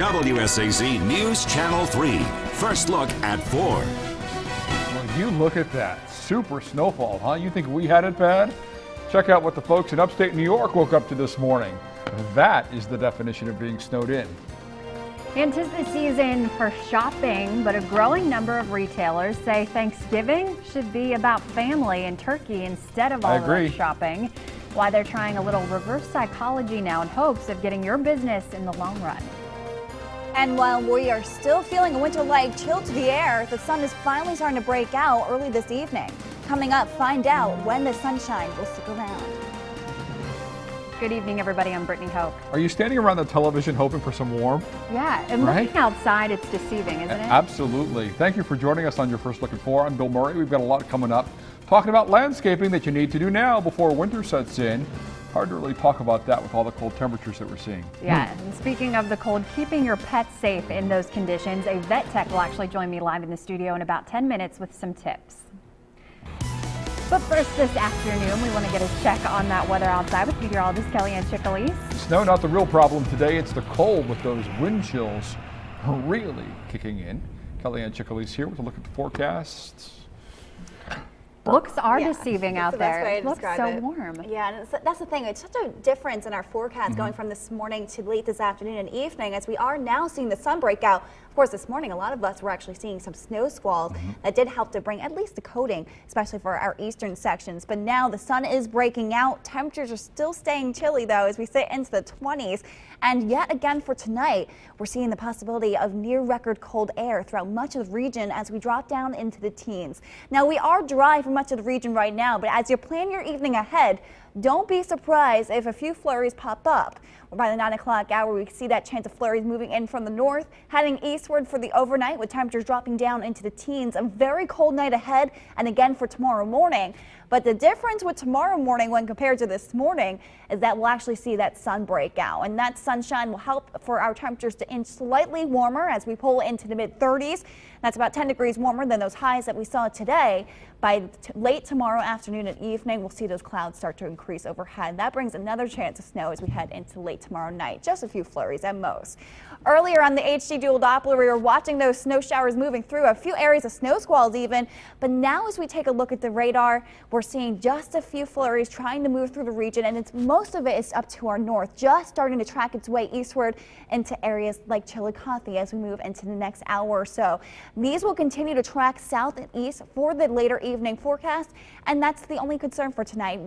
WSAZ News Channel 3. First look at 4. Well, you look at that. Super snowfall, huh? You think we had it bad? Check out what the folks in upstate New York woke up to this morning. That is the definition of being snowed in. And 'tis the season for shopping, but a growing number of retailers say Thanksgiving should be about family and turkey instead of all the shopping. Why they're trying a little reverse psychology now in hopes of getting your business in the long run. And while we are still feeling a winter-like chill to the air, the sun is finally starting to break out early this evening. Coming up, find out when the sunshine will stick around. Good evening, everybody. I'm Brittany Hoke. Are you standing around the television hoping for some warmth? Yeah, and looking outside, it's deceiving, isn't it? Absolutely. Thank you for joining us on your First Look at 4. I'm Bill Murray. We've got a lot coming up. Talking about landscaping that you need to do now before winter sets in. Hard to really talk about that with all the cold temperatures that we're seeing. Yeah, and speaking of the cold, keeping your pets safe in those conditions, a vet tech will actually join me live in the studio in about 10 minutes with some tips. But first this afternoon, we want to get a check on that weather outside with meteorologist Kellyanne Chickalese. Snow, not the real problem today. It's the cold with those wind chills really kicking in. Kellyanne Chickalese here with a look at the forecast. Looks are deceiving out there. It looks so warm. Yeah, and that's the thing. It's such a difference in our forecast going from this morning to late this afternoon and evening as we are now seeing the sun break out. Of course, this morning, a lot of us were actually seeing some snow squalls that did help to bring at least a coating, especially for our eastern sections. But now the sun is breaking out. Temperatures are still staying chilly, though, as we sit into the 20s. And yet again for tonight, we're seeing the possibility of near record cold air throughout much of the region as we drop down into the teens. Now, we are dry for much of the region right now, but as you plan your evening ahead, don't be surprised if a few flurries pop up. By the 9 o'clock hour, we see that chance of flurries moving in from the north, heading eastward for the overnight with temperatures dropping down into the teens. A very cold night ahead and again for tomorrow morning. But the difference with tomorrow morning when compared to this morning is that we'll actually see that sun break out. And that sunshine will help for our temperatures to inch slightly warmer as we pull into the mid-30s. That's about 10 degrees warmer than those highs that we saw today. By late tomorrow afternoon and evening, we'll see those clouds start to increase overhead. That brings another chance of snow as we head into late tomorrow night. Just a few flurries at most. Earlier on the HD Dual Doppler, we were watching those snow showers moving through a few areas of snow squalls even. But now as we take a look at the radar, we're seeing just a few flurries trying to move through the region. And most of it is up to our north, just starting to track its way eastward into areas like Chillicothe as we move into the next hour or so. These will continue to track south and east for the later evening forecast. And that's the only concern for tonight,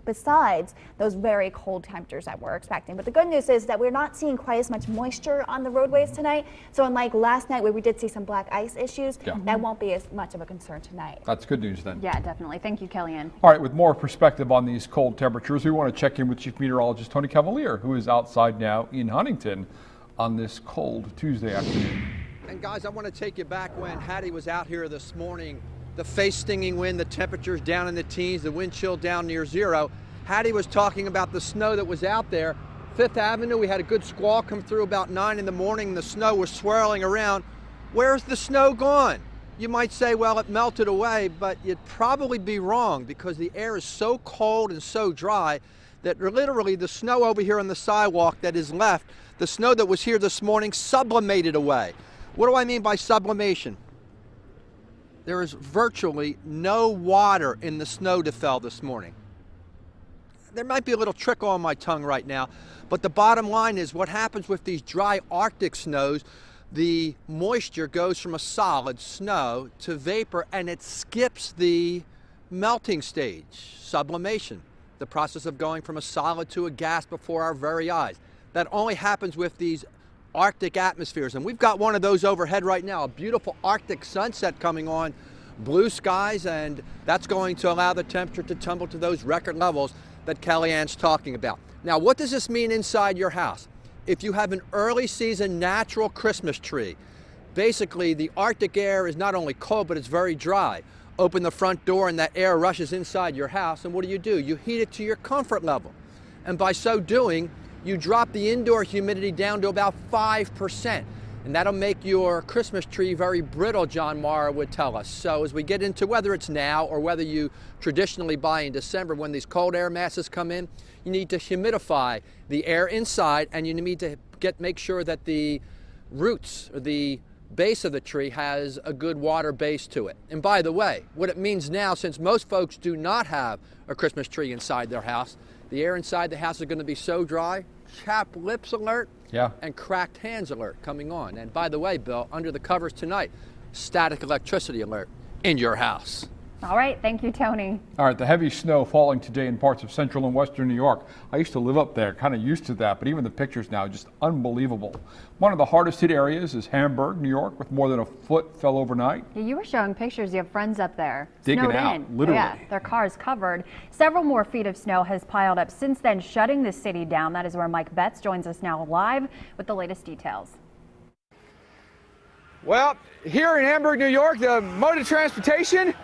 besides those very cold temperatures that we're expecting. But the good news is that we're not seeing quite as much moisture on the roadways tonight. So unlike last night where we did see some black ice issues, that won't be as much of a concern tonight. That's good news then. Yeah, definitely. Thank you, Kellyanne. All right, with more perspective on these cold temperatures, we want to check in with Chief Meteorologist Tony Cavalier, who is outside now in Huntington on this cold Tuesday afternoon. And guys, I want to take you back when Hattie was out here this morning. The face stinging wind, the temperatures down in the teens, the wind chill down near zero. Hattie was talking about the snow that was out there. Fifth Avenue, we had a good squall come through about 9 in the morning. The snow was swirling around. Where's the snow gone? You might say, well, it melted away, but you'd probably be wrong because the air is so cold and so dry that literally the snow over here on the sidewalk that is left, the snow that was here this morning, sublimated away. What do I mean by sublimation? There is virtually no water in the snow that fell this morning. There might be a little trickle on my tongue right now, but the bottom line is what happens with these dry Arctic snows, the moisture goes from a solid snow to vapor and it skips the melting stage, sublimation, the process of going from a solid to a gas before our very eyes. That only happens with these Arctic atmospheres, and we've got one of those overhead right now, a beautiful Arctic sunset coming on, blue skies, and that's going to allow the temperature to tumble to those record levels that Kellyanne's talking about. Now, what does this mean inside your house? If you have an early season natural Christmas tree, basically the Arctic air is not only cold, but it's very dry. Open the front door and that air rushes inside your house, and what do? You heat it to your comfort level. And by so doing, you drop the indoor humidity down to about 5%. And that'll make your Christmas tree very brittle, John Mara would tell us. So as we get into whether it's now or whether you traditionally buy in December when these cold air masses come in, you need to humidify the air inside, and you need to make sure that the roots, or the base of the tree has a good water base to it. And by the way, what it means now, since most folks do not have a Christmas tree inside their house, the air inside the house is going to be so dry, chapped lips alert, and cracked hands alert coming on. And by the way, Bill, under the covers tonight, static electricity alert in your house. All right, thank you, Tony. All right, the heavy snow falling today in parts of central and western New York. I used to live up there, kind of used to that, but even the pictures now, just unbelievable. One of the hardest hit areas is Hamburg, New York, with more than a foot fell overnight. Yeah, you were showing pictures. You have friends up there. Digging snowed out, in. literally. Yeah, their cars covered. Several more feet of snow has piled up since then, shutting the city down. That is where Mike Betts joins us now live with the latest details. Well, here in Hamburg, New York, the mode of transportation,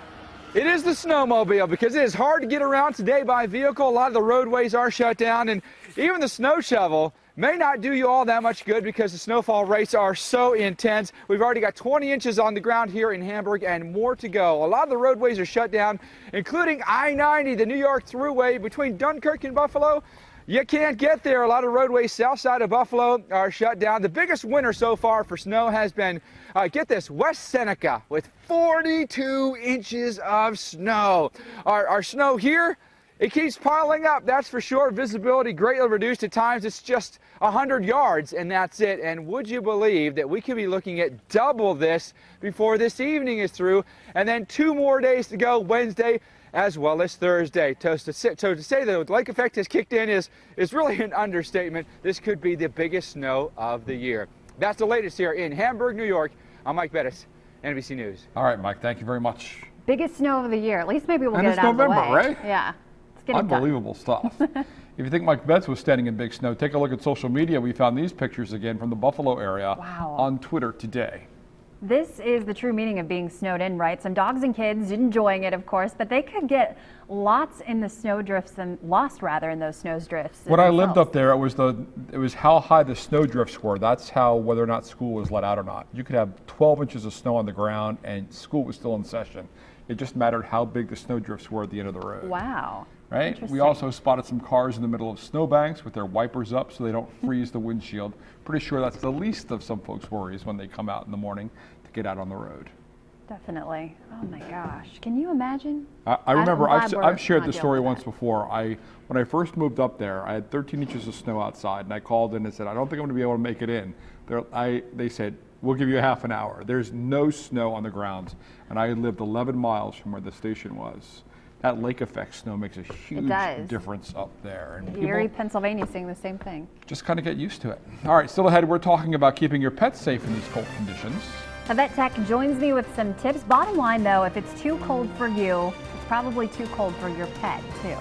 it is the snowmobile, because it is hard to get around today by vehicle. A lot of the roadways are shut down, and even the snow shovel may not do you all that much good because the snowfall rates are so intense. We've already got 20 inches on the ground here in Hamburg and more to go. A lot of the roadways are shut down, including I-90, the New York Thruway between Dunkirk and Buffalo. You can't get there. A lot of roadways south side of Buffalo are shut down. The biggest winter so far for snow has been, get this, West Seneca with 42 inches of snow. Our snow here, it keeps piling up, that's for sure. Visibility greatly reduced at times. It's just 100 yards and that's it. And would you believe that we could be looking at double this before this evening is through, and then 2 more days to go, Wednesday as well as Thursday. So to say that the lake effect has kicked in is really an understatement. This could be the biggest snow of the year. That's the latest here in Hamburg, New York. I'm Mike Bettis, NBC News. All right, Mike, thank you very much. Biggest snow of the year. At least maybe we'll And get it's it out November, of the way. right? Yeah. Let's get it done. Unbelievable stuff. If you think Mike Betts was standing in big snow, take a look at social media. We found these pictures again from the Buffalo area on Twitter today. This is the true meaning of being snowed in, right? Some dogs and kids enjoying it, of course, but they could get lots in the snow drifts and lost rather in those snow drifts. When I lived up there, it was how high the snow drifts were. That's how whether or not school was let out or not. You could have 12 inches of snow on the ground and school was still in session. It just mattered how big the snow drifts were at the end of the road. Wow. Right? We also spotted some cars in the middle of snowbanks with their wipers up so they don't freeze the windshield. Pretty sure that's the least of some folks' worries when they come out in the morning to get out on the road. Definitely. Oh my gosh. Can you imagine? I remember I've shared not this story dealing with once before. When I first moved up there, I had 13 inches of snow outside, and I called in and said, I don't think I'm going to be able to make it in. They said, we'll give you a half an hour. There's no snow on the grounds, and I lived 11 miles from where the station was. That lake effect snow makes a huge difference up there. And Erie, Pennsylvania, seeing the same thing. Just kind of get used to it. All right, still ahead, we're talking about keeping your pets safe in these cold conditions. Vet Tech joins me with some tips. Bottom line, though, if it's too cold for you, it's probably too cold for your pet, too.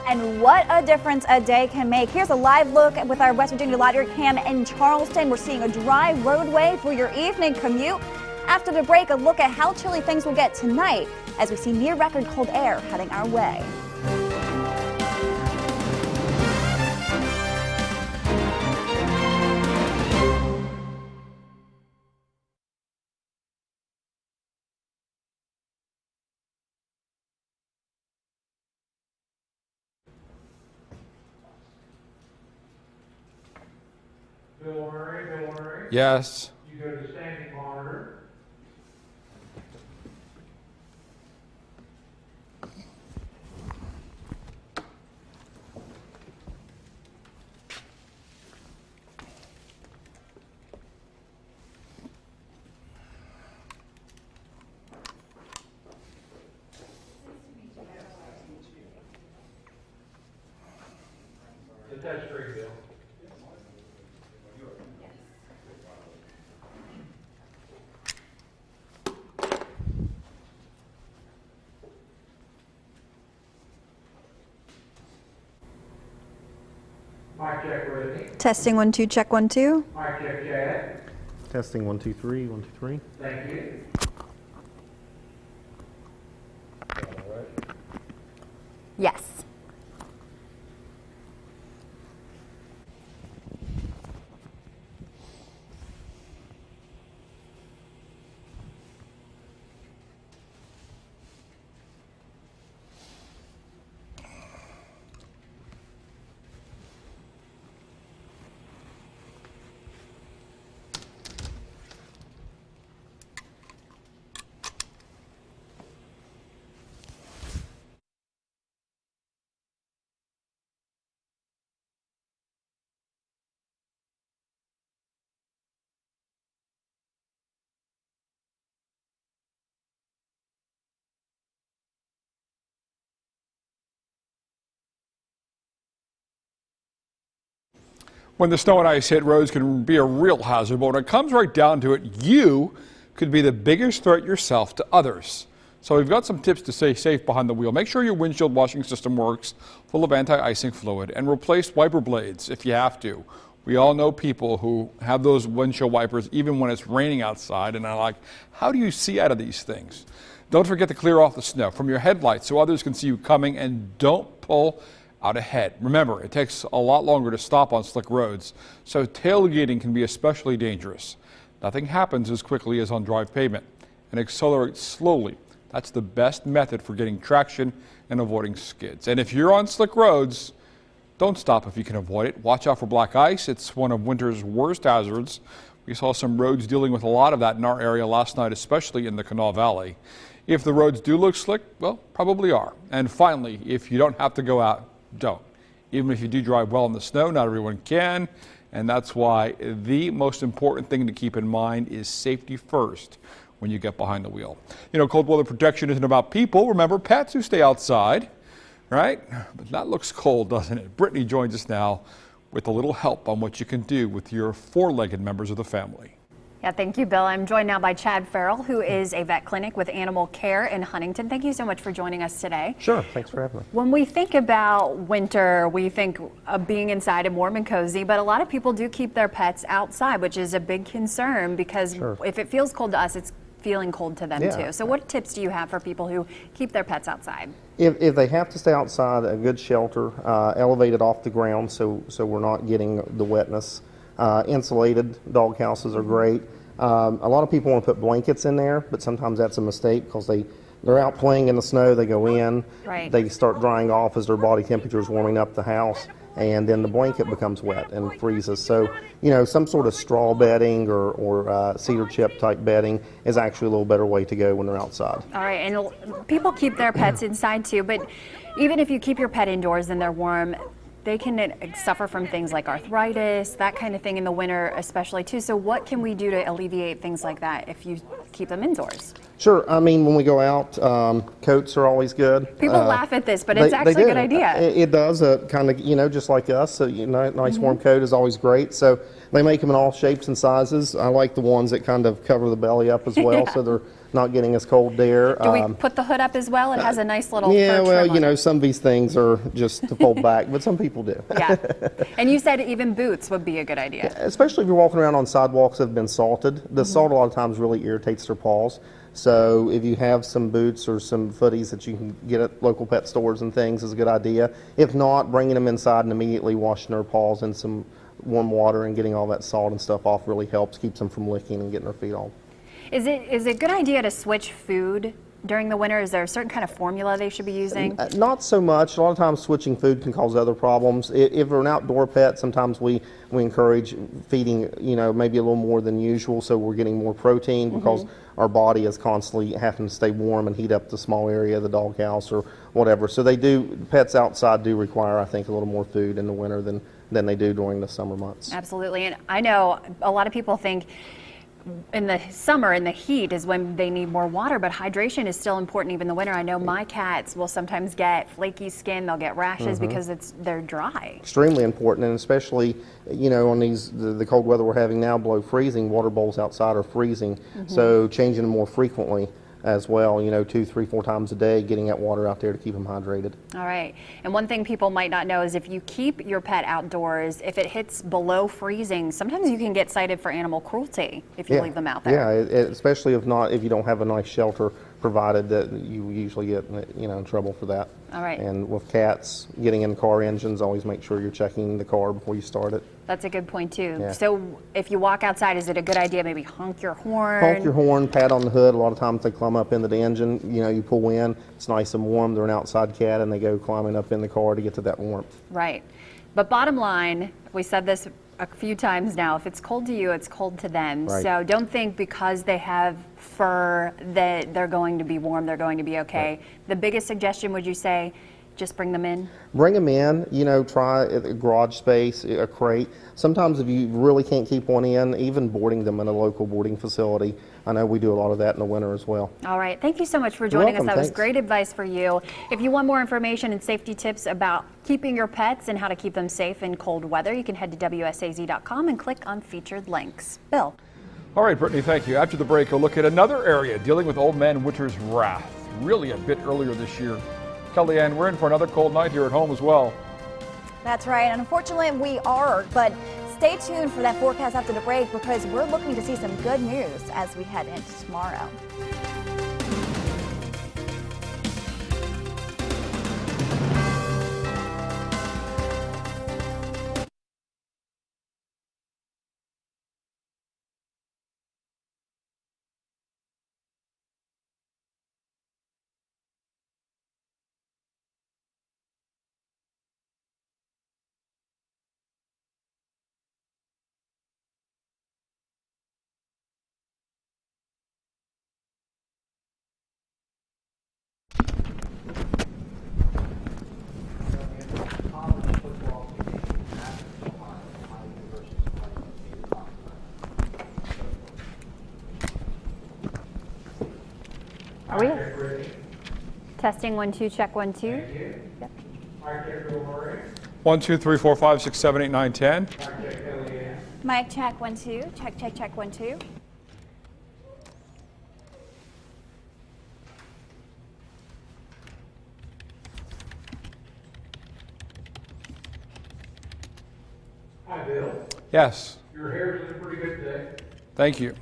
And what a difference a day can make. Here's a live look with our West Virginia Lottery cam in Charleston. We're seeing a dry roadway for your evening commute. After the break, a look at how chilly things will get tonight as we see near record cold air heading our way. Bill Murray. Yes. You go to standing monitor. The touch screen, Bill. Mic check with me. Testing 1 2, check 1 2. Mic check, Chad. Testing 1 2 3 1 2 3. Thank you. Yes. When the snow and ice hit, roads can be a real hazard, but when it comes right down to it, you could be the biggest threat yourself to others. So we've got some tips to stay safe behind the wheel. Make sure your windshield washing system works, full of anti-icing fluid, and replace wiper blades if you have to. We all know people who have those windshield wipers even when it's raining outside, and I'm like, how do you see out of these things? Don't forget to clear off the snow from your headlights so others can see you coming, and don't pull out ahead. Remember, it takes a lot longer to stop on slick roads, so tailgating can be especially dangerous. Nothing happens as quickly as on dry pavement, and accelerate slowly. That's the best method for getting traction and avoiding skids. And if you're on slick roads, don't stop if you can avoid it. Watch out for black ice. It's one of winter's worst hazards. We saw some roads dealing with a lot of that in our area last night, especially in the Kanawha Valley. If the roads do look slick, well, probably are. And finally, if you don't have to go out, don't. Even if you do drive well in the snow, not everyone can. And that's why the most important thing to keep in mind is safety first when you get behind the wheel. You know, cold weather protection isn't about people. Remember, pets who stay outside, right? But that looks cold, doesn't it? Brittany joins us now with a little help on what you can do with your four-legged members of the family. Yeah, thank you, Bill. I'm joined now by Chad Farrell, who is a vet clinic with Animal Care in Huntington. Thank you so much for joining us today. Sure, thanks for having me. When we think about winter, we think of being inside and warm and cozy, but a lot of people do keep their pets outside, which is a big concern because if it feels cold to us, it's feeling cold to them too. So what tips do you have for people who keep their pets outside? If they have to stay outside, a good shelter, elevated off the ground so we're not getting the wetness. Insulated dog houses are great. A lot of people want to put blankets in there, but sometimes that's a mistake because they're out playing in the snow, they go in, they start drying off as their body temperature is warming up the house, and then the blanket becomes wet and freezes. So, you know, some sort of straw bedding or cedar chip type bedding is actually a little better way to go when they're outside. All right, and people keep their pets inside too, but even if you keep your pet indoors and they're warm, they can suffer from things like arthritis, that kind of thing in the winter especially too. So what can we do to alleviate things like that if you keep them indoors? Sure. I mean, when we go out, coats are always good. People laugh at this, but it's actually a good idea. It does, kind of, you know, just like us. So, you know, nice warm coat is always great. So they make them in all shapes and sizes. I like the ones that kind of cover the belly up as well, so they're not getting as cold there. Do we put the hood up as well? It has a nice little yeah, fur well, trim you know, on it. some of these things are just to fold back, but some people do. Yeah. And you said even boots would be a good idea. Especially if you're walking around on sidewalks that have been salted. The salt a lot of times really irritates their paws. So if you have some boots or some footies that you can get at local pet stores and things is a good idea. If not, bringing them inside and immediately washing their paws in some warm water and getting all that salt and stuff off really helps, keeps them from licking and getting their feet on. Is it a good idea to switch food during the winter? Is there a certain kind of formula they should be using? Not so much. A lot of times switching food can cause other problems. If we're an outdoor pet, sometimes we encourage feeding, you know, maybe a little more than usual so we're getting more protein because our body is constantly having to stay warm and heat up the small area of the doghouse or whatever. So pets outside do require, I think, a little more food in the winter than they do during the summer months. Absolutely. And I know a lot of people think in the summer, in the heat, is when they need more water, but hydration is still important even in the winter. I know my cats will sometimes get flaky skin, they'll get rashes because they're dry. Extremely important, and especially, you know, on the cold weather we're having now, below freezing, water bowls outside are freezing, so changing them more frequently as well, you know, 2, 3, 4 times a day, getting that water out there to keep them hydrated. All right. And one thing people might not know is if you keep your pet outdoors, if it hits below freezing, sometimes you can get cited for animal cruelty if you leave them out there. Yeah, especially if you don't have a nice shelter provided, that you usually get, you know, in trouble for that. All right. And with cats, getting in car engines, always make sure you're checking the car before you start it. That's a good point too. Yeah. So if you walk outside, is it a good idea maybe honk your horn? Honk your horn, pat on the hood. A lot of times they climb up into the engine. You know, you pull in, it's nice and warm. They're an outside cat and they go climbing up in the car to get to that warmth. Right. But bottom line, we said this a few times now, if it's cold to you, it's cold to them. Right. So don't think because they have fur that they're going to be warm, they're going to be okay. Right. The biggest suggestion, would you say, just bring them in? Bring them in, you know, try a garage space, a crate. Sometimes if you really can't keep one in, even boarding them in a local boarding facility. I know we do a lot of that in the winter as well. All right. Thank you so much for joining us. welcome. That was Thanks. great advice for you. If you want more information and safety tips about keeping your pets and how to keep them safe in cold weather, you can head to WSAZ.com and click on featured links. Bill. All right, Brittany, thank you. After the break, we'll look at another area dealing with Old Man Winter's wrath. Really a bit earlier this year. Kellyanne, we're in for another cold night here at home as well. That's right, and unfortunately we are, but stay tuned for that forecast after the break because we're looking to see some good news as we head into tomorrow. Are we? Testing 1 2, check 1 2. Mike check Bill Murray. 1, 2, 3, 4, 5, 6, 7, 8, 9, 10. Mike check Kellyanne. Mic check 1 2. Check 1 2. Hi, Bill. Yes, Your hair's looking pretty good today. thank you.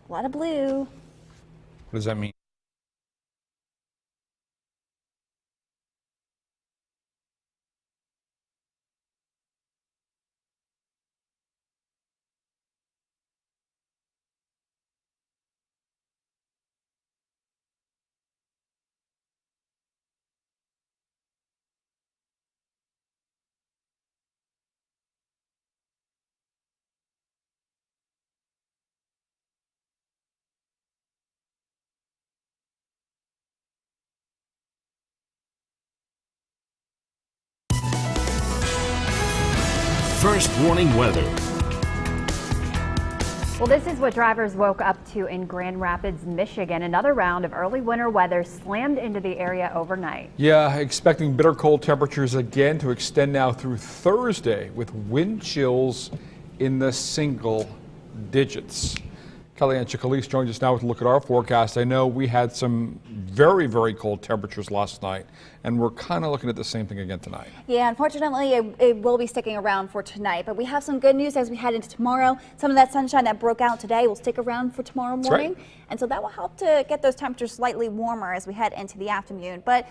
A lot of blue. What does that mean? First warning weather. Well, this is what drivers woke up to in Grand Rapids, Michigan. Another round of early winter weather slammed into the area overnight. Yeah, expecting bitter cold temperatures again to extend now through Thursday with wind chills in the single digits. Kellyanne Chicalise joins us now with a look at our forecast. I know we had some very, very cold temperatures last night, and we're kind of looking at the same thing again tonight. Yeah, unfortunately, it will be sticking around for tonight, but we have some good news as we head into tomorrow. Some of that sunshine that broke out today will stick around for tomorrow morning, and so that will help to get those temperatures slightly warmer as we head into the afternoon. But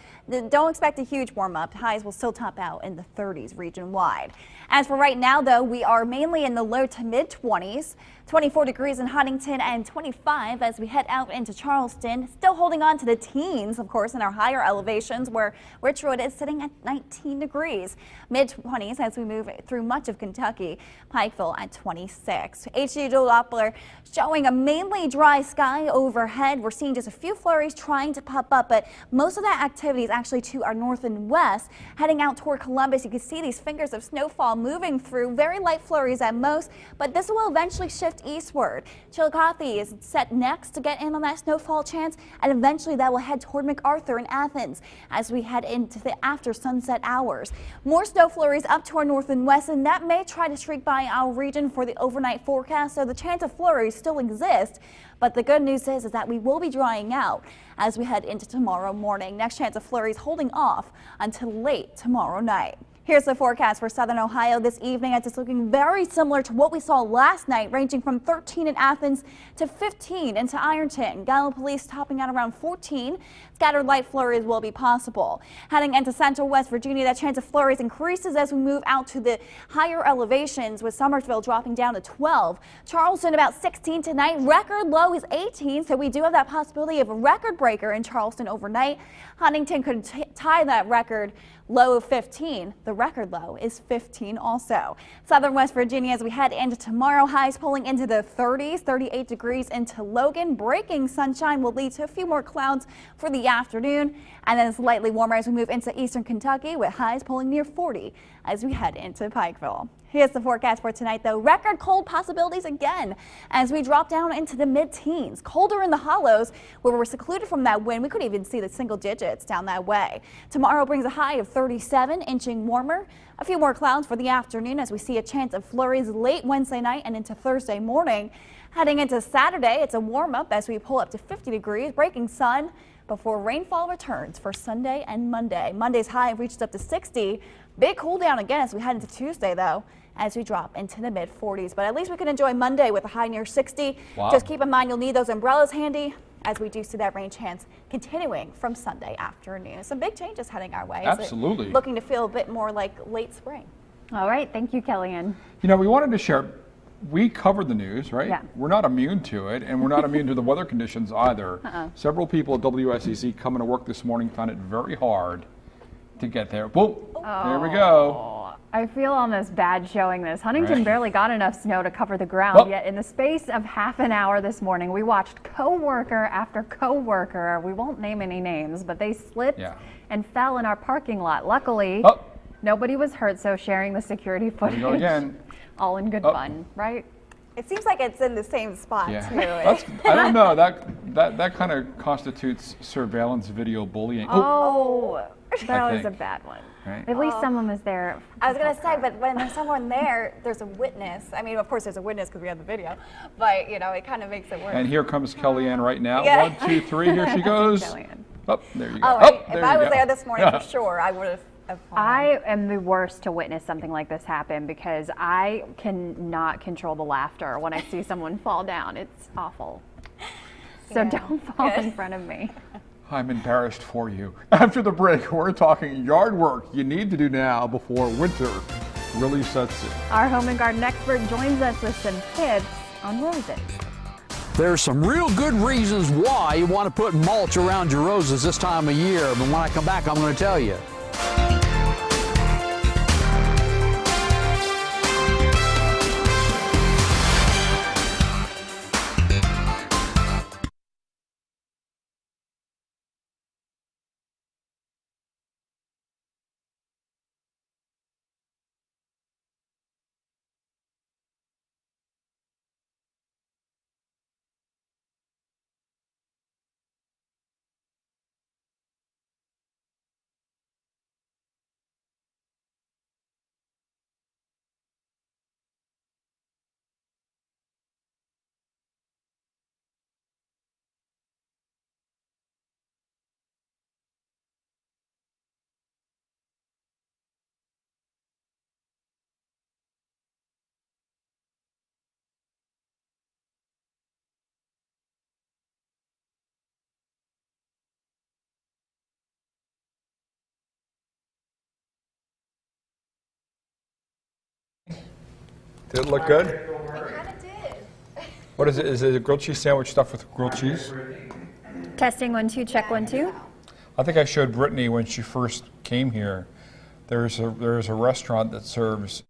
don't expect a huge warm up. Highs will still top out in the 30s region wide. As for right now, though, we are mainly in the low to mid 20s. 24 degrees in Huntington and 25 as we head out into Charleston. Still holding on to the teens, of course, in our higher elevations where Richwood is sitting at 19 degrees. Mid 20s as we move through much of Kentucky. Pikeville at 26. HG Doppler showing a mainly dry sky overhead. We're seeing just a few flurries trying to pop up, but most of that activity is actually to our north and west. Heading out toward Columbus, you can see these fingers of snowfall moving through. Very light flurries at most, but this will eventually shift eastward. Chillicothe is set next to get in on that snowfall chance, and eventually that will head toward MacArthur and Athens as we head into the after sunset hours. More snow flurries up to our north and west, and that may try to streak by our region for the overnight forecast, so the chance of flurries still exists. But the good news is that we will be drying out as we head into tomorrow morning. Next chance of flurries holding off until late tomorrow night. Here's the forecast for southern Ohio this evening. It's looking very similar to what we saw last night, ranging from 13 in Athens to 15 into Ironton. Gallipolis topping out around 14. Scattered light flurries will be possible. Heading into central West Virginia, that chance of flurries increases as we move out to the higher elevations, with Summersville dropping down to 12. Charleston about 16 tonight. Record low is 18, so we do have that possibility of a record breaker in Charleston overnight. Huntington could tie that record low of 15. The record low is 15 also. Southern West Virginia as we head into tomorrow, highs pulling into the 30s, 38 degrees into Logan. Breaking sunshine will lead to a few more clouds for the afternoon, and then slightly warmer as we move into eastern Kentucky, with highs pulling near 40 as we head into Pikeville. Here's the forecast for tonight, though. Record cold possibilities again as we drop down into the mid-teens. Colder in the hollows where we're secluded from that wind. We could even see the single digits down that way. Tomorrow brings a high of 37, inching warmer. A few more clouds for the afternoon as we see a chance of flurries late Wednesday night and into Thursday morning. Heading into Saturday, it's a warm up as we pull up to 50 degrees, breaking sun before rainfall returns for Sunday and Monday. Monday's high reaches up to 60. Big cool down again as we head into Tuesday, though, as we drop into the mid 40s. But at least we can enjoy Monday with a high near 60. Wow. Just keep in mind you'll need those umbrellas handy as we do see that rain chance continuing from Sunday afternoon. Some big changes heading our way. Absolutely. Looking to feel a bit more like late spring. All right. Thank you, Kellyanne. You know, we wanted to share, we covered the news, right? Yeah. We're not immune to it, and we're not immune to the weather conditions either. Several people at WSEC coming to work this morning found it very hard to get there. Whoa, there we go. I feel almost bad showing this. Huntington Right. barely got enough snow to cover the ground, Whoop. yet in the space of half an hour this morning, we watched coworker after coworker, we won't name any names, but they slipped and fell in our parking lot. Luckily, nobody was hurt, so sharing the security footage. There we go again. All in good fun, right? It seems like it's in the same spot, too. I don't know. That kind of constitutes surveillance video bullying. Oh, that I was a think. bad one. Right. At least someone was there. I was going to say, but when there's someone there, there's a witness. I mean, of course, there's a witness because we have the video, but, you know, it kind of makes it work. And here comes Kellyanne right now. Yeah. 1, 2, 3, here she goes. Kellyanne. Oh, there you go. Oh, Oh, if I was there this morning, for sure, I would have. I am the worst to witness something like this happen because I cannot control the laughter when I see someone fall down. It's awful. So don't fall in front of me. I'm embarrassed for you. After the break, we're talking yard work you need to do now before winter really sets in. Our home and garden expert joins us with some tips on roses. There's some real good reasons why you want to put mulch around your roses this time of year, but when I come back, I'm going to tell you. Did it look good? It kind of did. What is it? Is it a grilled cheese sandwich stuffed with grilled cheese? Testing 1, 2, check 1, 2. I think I showed Brittany when she first came here. There's a restaurant that serves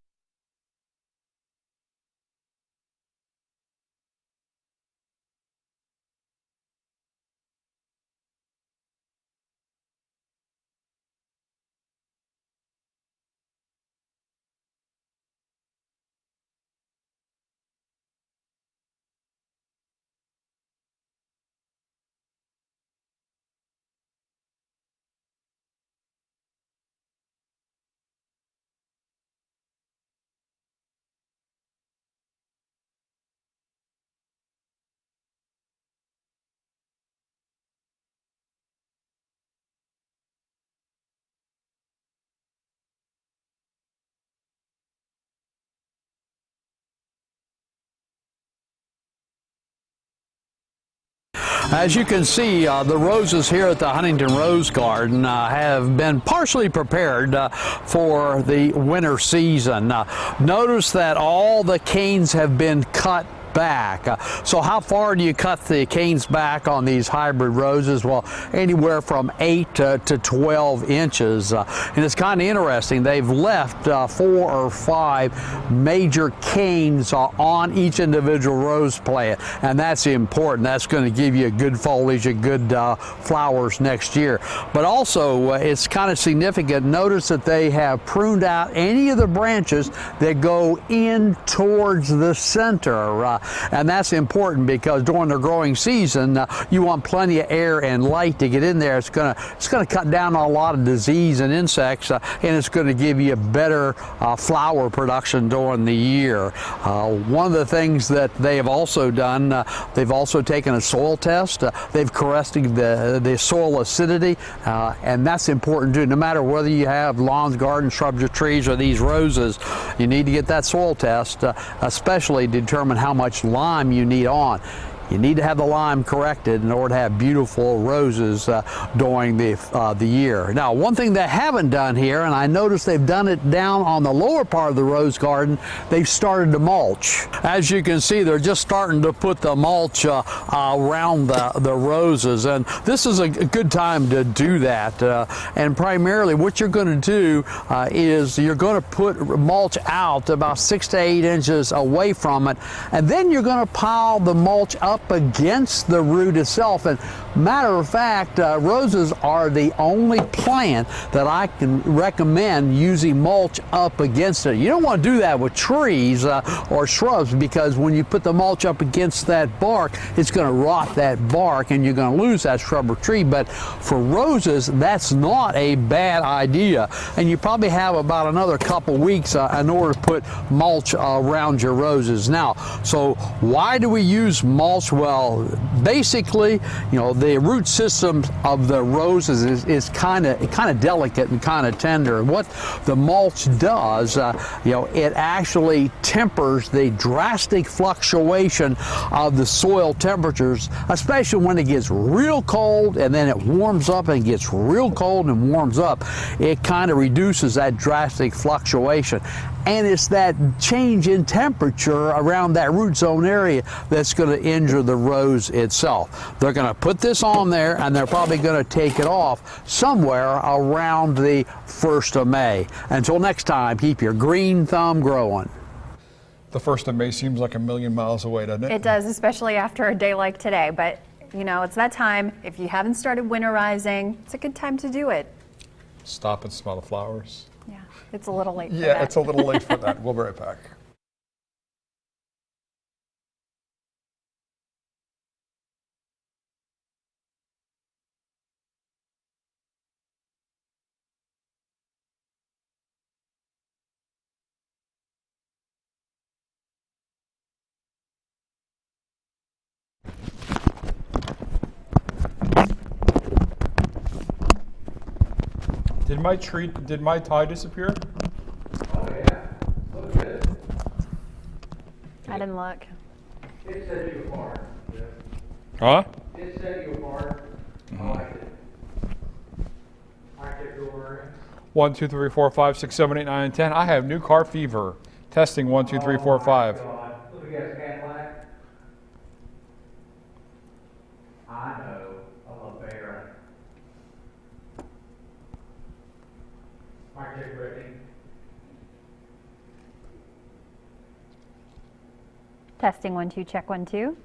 As you can see, the roses here at the Huntington Rose Garden have been partially prepared for the winter season. Notice that all the canes have been cut back. So how far do you cut the canes back on these hybrid roses? Well, anywhere from 8 to 12 inches. And it's kind of interesting. They've left 4 or 5 major canes on each individual rose plant. And that's important. That's going to give you a good foliage and good flowers next year. But also, it's kind of significant. Notice that they have pruned out any of the branches that go in towards the center. And that's important because during the growing season, you want plenty of air and light to get in there. It's gonna cut down on a lot of disease and insects, and it's going to give you a better flower production during the year. One of the things that they have also done, they've also taken a soil test. They've corrected the soil acidity, and that's important too. No matter whether you have lawns, gardens, shrubs, or trees, or these roses, you need to get that soil test, especially to determine how much lime you need on. You need to have the lime corrected in order to have beautiful roses during the year. Now, one thing they haven't done here, and I noticed they've done it down on the lower part of the rose garden, they've started to mulch. As you can see, they're just starting to put the mulch around the roses, and this is a good time to do that. And primarily what you're going to do is you're going to put mulch out about 6 to 8 inches away from it, and then you're going to pile the mulch up against the root itself. And matter of fact, roses are the only plant that I can recommend using mulch up against it. You don't want to do that with trees or shrubs, because when you put the mulch up against that bark, it's going to rot that bark and you're going to lose that shrub or tree. But for roses, that's not a bad idea. And you probably have about another couple weeks in order to put mulch around your roses. Now, so why do we use mulch? Well, basically, you know, the root system of the roses is kind of delicate and kind of tender. What the mulch does, you know, it actually tempers the drastic fluctuation of the soil temperatures, especially when it gets real cold and then it warms up and gets real cold and warms up. It kind of reduces that drastic fluctuation. And it's that change in temperature around that root zone area that's going to injure the rose itself. They're going to put this on there, and they're probably going to take it off somewhere around the 1st of May. Until next time, keep your green thumb growing. The 1st of May seems like a million miles away, doesn't it? It does, especially after a day like today. But, you know, it's that time. If you haven't started winterizing, it's a good time to do it. Stop and smell the flowers. Yeah, it's a little late for that. Yeah, it's a little late for that. We'll be right back. Did my tie disappear? Oh, yeah. Look good. I didn't look. It set you apart. Yeah. Huh? It set you apart. I like it. I kept over 1, 2, 3, 4, 5, 6, 7, 8, 9, and 10. I have new car fever. Testing 1, 2, 3, 4, 5. God. Look at that Cadillac. I know. A LeBaron. Mike, check Brittany. Testing 1, 2, check 1, 2.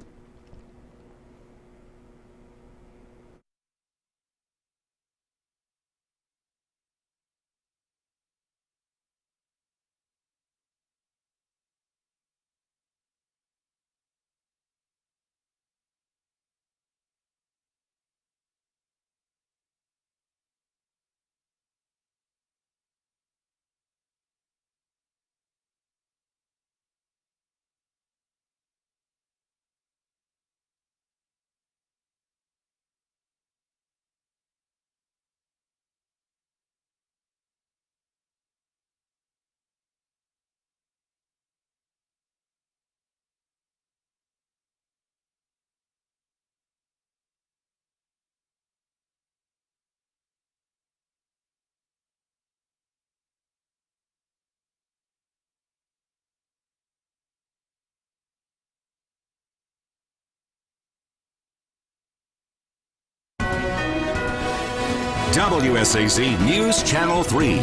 WSAZ News Channel 3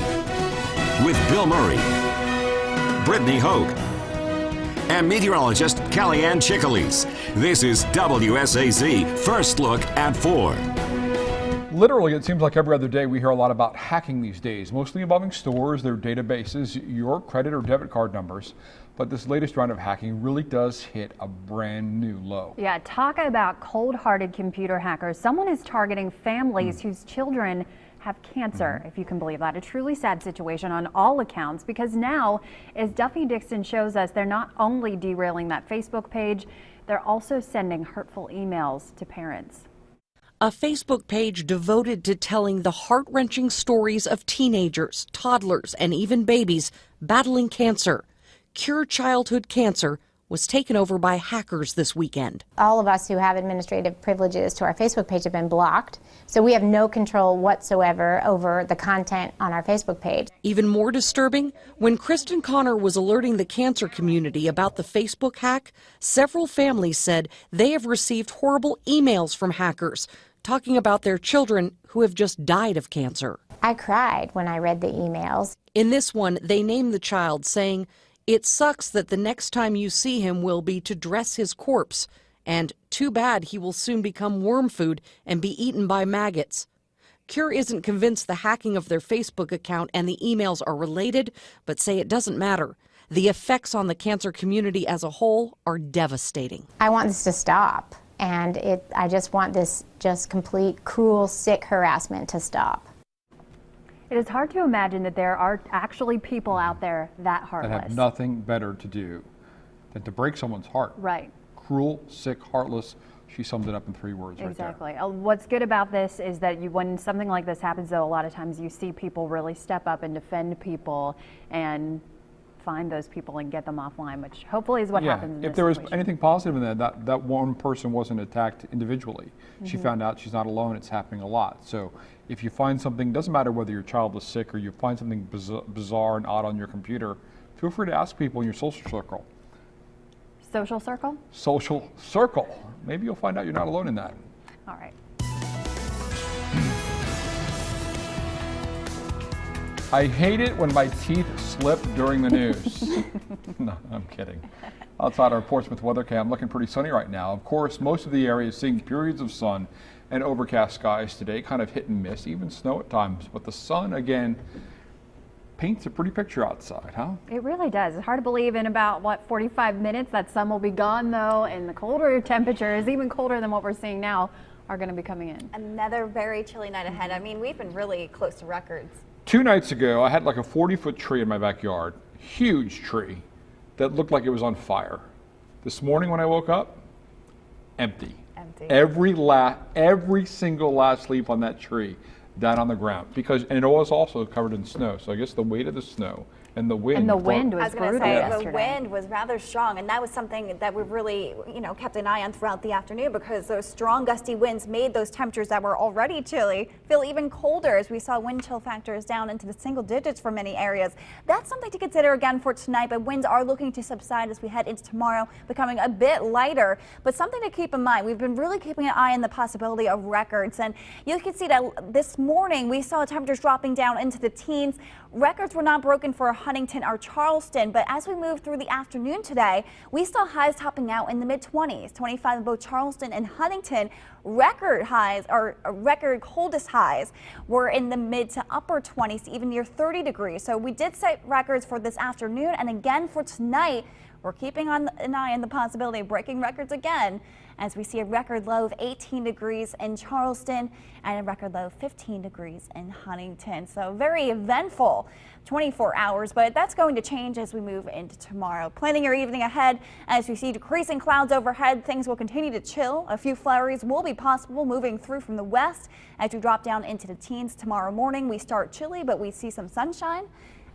with Bill Murray, Brittany Hogue, and meteorologist Kellyanne Chickalis. This is WSAZ First Look at 4. Literally, it seems like every other day we hear a lot about hacking these days, mostly involving stores, their databases, your credit or debit card numbers. But this latest round of hacking really does hit a brand new low. Yeah, talk about cold-hearted computer hackers. Someone is targeting families whose children have cancer, if you can believe that. A truly sad situation on all accounts, because now, as Duffy Dixon shows us, they're not only derailing that Facebook page, they're also sending hurtful emails to parents. A Facebook page devoted to telling the heart-wrenching stories of teenagers, toddlers, and even babies battling cancer. Cure Childhood Cancer was taken over by hackers this weekend. All of us who have administrative privileges to our Facebook page have been blocked, so we have no control whatsoever over the content on our Facebook page. Even more disturbing, when Kristen Connor was alerting the cancer community about the Facebook hack, several families said they have received horrible emails from hackers talking about their children who have just died of cancer. I cried when I read the emails. In this one, they named the child, saying, "It sucks that the next time you see him will be to dress his corpse, and too bad he will soon become worm food and be eaten by maggots." Cure isn't convinced the hacking of their Facebook account and the emails are related, but say it doesn't matter. The effects on the cancer community as a whole are devastating. I want this to stop, and I just want this just complete, cruel, sick harassment to stop. It is hard to imagine that there are actually people out there that heartless. That have nothing better to do than to break someone's heart. Right. Cruel, sick, heartless. She summed it up in 3 words Exactly. right there. What's good about this is that when something like this happens, though, a lot of times you see people really step up and defend people and find those people and get them offline, which hopefully is what happens in this if there was situation. anything positive in that one person wasn't attacked individually. She found out she's not alone. It's happening a lot. So if you find something, doesn't matter whether your child is sick or you find something bizarre and odd on your computer, feel free to ask people in your social circle. Social circle? Social circle. Maybe you'll find out you're not alone in that. All right. I hate it when my teeth slip during the news. No, I'm kidding. Outside our Portsmouth weather cam, looking pretty sunny right now. Of course, most of the area is seeing periods of sun and overcast skies today, kind of hit and miss, even snow at times. But the sun, again, paints a pretty picture outside, huh? It really does. It's hard to believe in about, 45 minutes that sun will be gone, though, and the colder temperatures, even colder than what we're seeing now, are going to be coming in. Another very chilly night ahead. I mean, we've been really close to records. 2 nights ago, I had like a 40-foot tree in my backyard, huge tree that looked like it was on fire. This morning when I woke up, empty. Every single last leaf on that tree down on the ground, and it was also covered in snow. So I guess the weight of the snow and the wind. And the wind was brutal yesterday. The wind was rather strong, and that was something that we really, kept an eye on throughout the afternoon, because those strong gusty winds made those temperatures that were already chilly feel even colder, as we saw wind chill factors down into the single digits for many areas. That's something to consider again for tonight, but winds are looking to subside as we head into tomorrow, becoming a bit lighter. But something to keep in mind, we've been really keeping an eye on the possibility of records, and you can see that this morning we saw temperatures dropping down into the teens. Records were not broken for Huntington or Charleston, but as we move through the afternoon today, we saw highs topping out in the mid-20s, 25 in both Charleston and Huntington. Record highs, or record coldest highs, were in the mid to upper 20s, even near 30 degrees. So we did set records for this afternoon, and again for tonight, we're keeping an eye on the possibility of breaking records again, as we see a record low of 18 degrees in Charleston and a record low of 15 degrees in Huntington. So very eventful 24 hours, but that's going to change as we move into tomorrow. Planning your evening ahead, as we see decreasing clouds overhead, things will continue to chill. A few flurries will be possible moving through from the west as we drop down into the teens tomorrow morning. We start chilly, but we see some sunshine,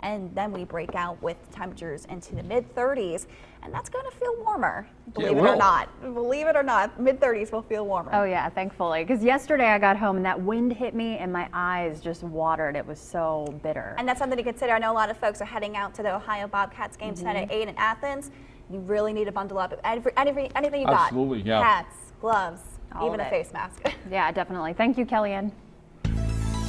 and then we break out with temperatures into the mid-30s, and that's going to feel warmer, believe it or not. Believe it or not, mid-30s will feel warmer. Oh yeah, thankfully, because yesterday I got home and that wind hit me and my eyes just watered. It was so bitter. And that's something to consider. I know a lot of folks are heading out to the Ohio Bobcats game tonight at 8 in Athens. You really need to bundle up anything you got. Absolutely, yeah. Hats, gloves, All even of a it. face mask. Yeah, definitely. Thank you, Kellyanne.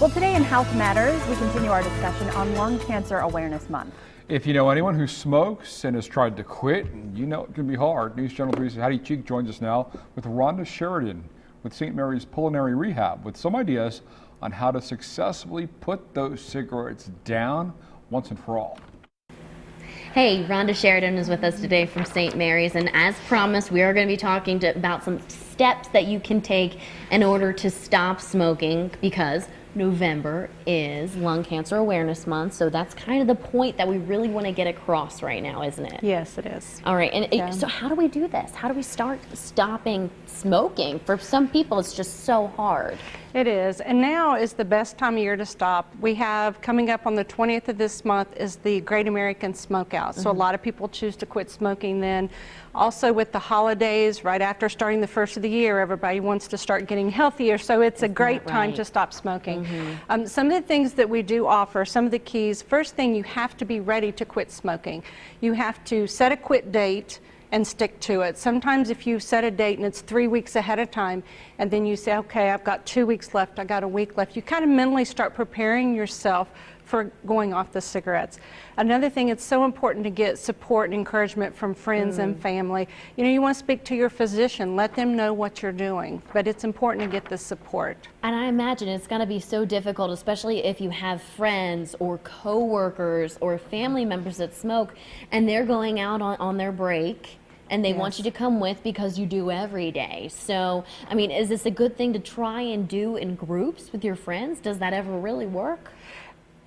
Well, today in Health Matters, we continue our discussion on Lung Cancer Awareness Month. If you know anyone who smokes and has tried to quit, you know it can be hard. News Channel 3's Hattie Cheek joins us now with Rhonda Sheridan with St. Mary's Pulmonary Rehab with some ideas on how to successfully put those cigarettes down once and for all. Hey, Rhonda Sheridan is with us today from St. Mary's, and as promised, we are going to be talking about some steps that you can take in order to stop smoking, because November is Lung Cancer Awareness Month, so that's kind of the point that we really want to get across right now, isn't it? Yes, it is. All right, and so how do we do this? How do we start stopping smoking? For some people, it's just so hard. It is, and now is the best time of year to stop. We have coming up on the 20th of this month is the Great American Smokeout. So a lot of people choose to quit smoking then. Also with the holidays, right after starting the first of the year, everybody wants to start getting healthier. So it's a great time to stop smoking. Some of the things that we do offer, some of the keys, first thing, you have to be ready to quit smoking. You have to set a quit date and stick to it. Sometimes if you set a date and it's 3 weeks ahead of time, and then you say, okay, I've got 2 weeks left, I got a week left, you kind of mentally start preparing yourself for going off the cigarettes. Another thing, it's so important to get support and encouragement from friends and family. You know, you want to speak to your physician, let them know what you're doing, but it's important to get the support. And I imagine it's going to be so difficult, especially if you have friends or coworkers or family members that smoke, and they're going out on their break, and they want you to come with because you do every day. So, I mean, is this a good thing to try and do in groups with your friends? Does that ever really work?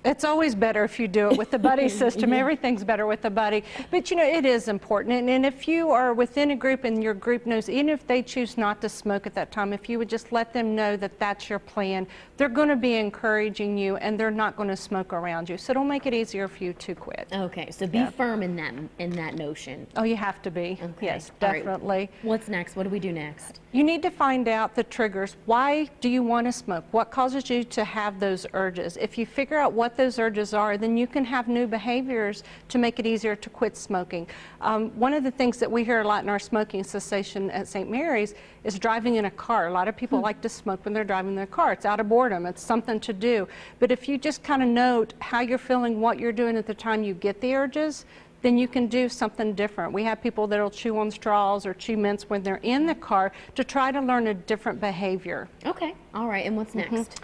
It's always better if you do it with the buddy system. Everything's better with a buddy. But you know, it is important. And if you are within a group and your group knows, even if they choose not to smoke at that time, if you would just let them know that that's your plan, they're going to be encouraging you and they're not going to smoke around you. So it'll make it easier for you to quit. Okay, so be firm in that notion. Oh, you have to be. Okay. Yes, All right. definitely. What's next? What do we do next? You need to find out the triggers. Why do you want to smoke? What causes you to have those urges? If you figure out what those urges are, then you can have new behaviors to make it easier to quit smoking. One of the things that we hear a lot in our smoking cessation at St. Mary's is driving in a car. A lot of people like to smoke when they're driving their car. It's out of boredom. It's something to do. But if you just kind of note how you're feeling, what you're doing at the time you get the urges, then you can do something different. We have people that will chew on straws or chew mints when they're in the car to try to learn a different behavior. Okay, all right, and what's next?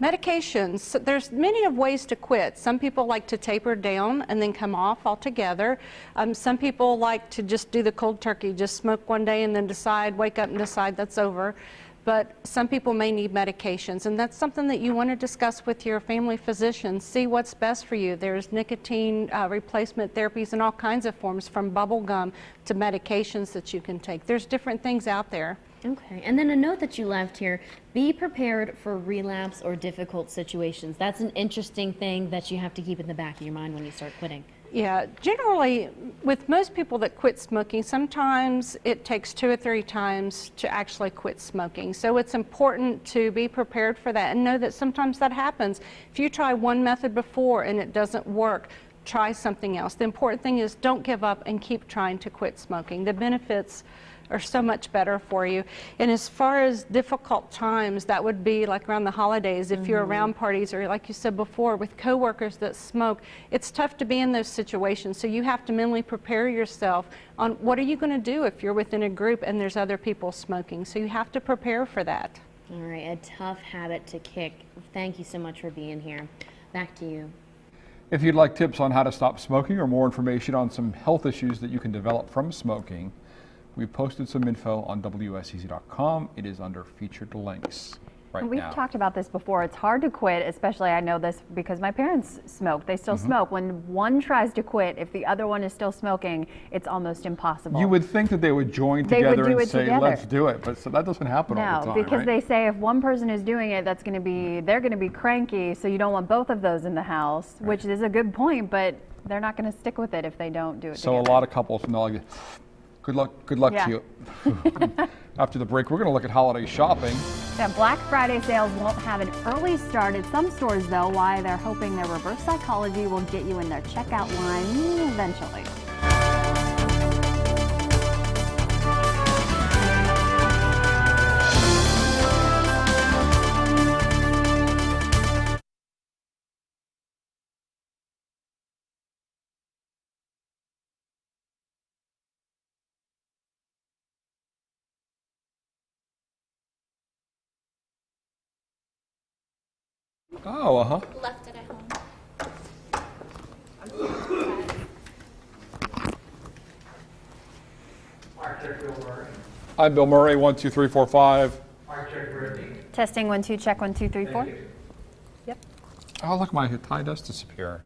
Medications, so there's many of ways to quit. Some people like to taper down and then come off altogether. Some people like to just do the cold turkey, just smoke one day and then wake up and decide that's over. But some people may need medications, and that's something that you want to discuss with your family physician. See what's best for you. There's nicotine replacement therapies in all kinds of forms, from bubble gum to medications that you can take. There's different things out there. Okay, and then a note that you left here, be prepared for relapse or difficult situations. That's an interesting thing that you have to keep in the back of your mind when you start quitting. Yeah, generally, with most people that quit smoking, sometimes it takes 2 or 3 times to actually quit smoking. So it's important to be prepared for that and know that sometimes that happens. If you try one method before and it doesn't work, try something else. The important thing is don't give up and keep trying to quit smoking. The benefits are so much better for you. And as far as difficult times, that would be like around the holidays. If you're around parties, or like you said before, with coworkers that smoke, it's tough to be in those situations. So you have to mentally prepare yourself on what are you going to do if you're within a group and there's other people smoking. So you have to prepare for that. All right, a tough habit to kick. Thank you so much for being here. Back to you. If you'd like tips on how to stop smoking or more information on some health issues that you can develop from smoking, we posted some info on WSEZ.com. It is under featured links right We've now. talked about this before. It's hard to quit, especially I know this because my parents smoke. They still smoke. When one tries to quit, if the other one is still smoking, it's almost impossible. You would think that they would join together and say, together. let's do it, but so that doesn't happen all the time, because right? they say if one person is doing it, they're going to be cranky, so you don't want both of those in the house, which is a good point, but they're not going to stick with it if they don't do it So together. a lot of couples know, like, good luck to you. After the break, we're going to look at holiday shopping. Yeah, Black Friday sales won't have an early start at some stores, though, why they're hoping their reverse psychology will get you in their checkout line eventually. Oh, uh-huh. Left it at home. I'm Bill Murray, 1, 2, 3, 4, 5. Testing 1, 2, check 1, 2, 3, 4. Yep. Oh, look, my tie does disappear.